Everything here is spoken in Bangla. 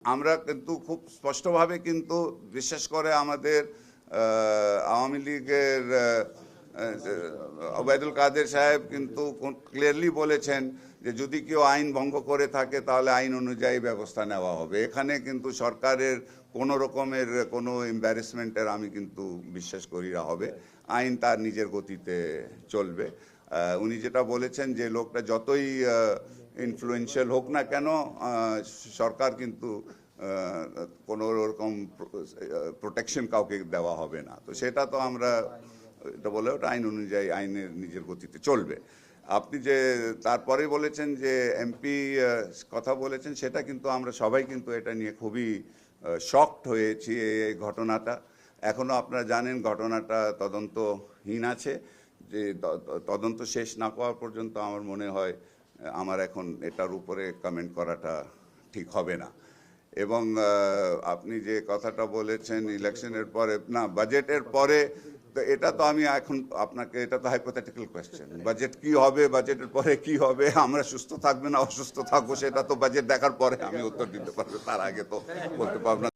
আমরা কিন্তু খুব স্পষ্টভাবে কিন্তু বিশেষ করে আমাদের আওয়ামী লীগের ওবায়দুল কাদের সাহেব কিন্তু ক্লিয়ারলি বলেছেন যে যদি কেউ আইন ভঙ্গ করে থাকে তাহলে আইন অনুযায়ী ব্যবস্থা নেওয়া হবে। এখানে কিন্তু সরকারের কোনো রকমের কোনো এম্বারেসমেন্টের আমি কিন্তু বিশ্বাস করি না হবে। আইন তার নিজের গতিতে চলবে। উনি যেটা বলেছেন যে লোকটা যতই ইনফ্লুয়েন্সিয়াল হোক না কেন সরকার কিন্তু কোনো রকম প্রোটেকশন কাউকে দেওয়া হবে না। তো সেটা তো আমরা এটা বলে ওটা আইন অনুযায়ী আইনের নিজের গতিতে চলবে। আপনি যে তারপরে বলেছেন যে এমপি কথা বলেছেন, সেটা কিন্তু আমরা সবাই কিন্তু এটা নিয়ে খুবই শকড হয়েছি এই ঘটনাটা। এখনও আপনারা জানেন ঘটনাটা তদন্তহীন আছে, যে তদন্ত শেষ না করা পর্যন্ত আমার মনে হয় আমার এখন এটার উপরে কমেন্ট করাটা ঠিক হবে না। এবং আপনি যে কথাটা বলেছেন ইলেকশনের পরে না বাজেটের পরে, তো এটা তো আমি এখন আপনাকে, এটা তো হাইপোথেটিক্যাল কোয়েশ্চেন। বাজেট কি হবে, বাজেটের পরে কি হবে, আমরা সুস্থ থাকবে না অসুস্থ থাকবো, সেটা তো বাজেট দেখার পরে আমি উত্তর দিতে পারবো, তার আগে তো বলতে পারবো না।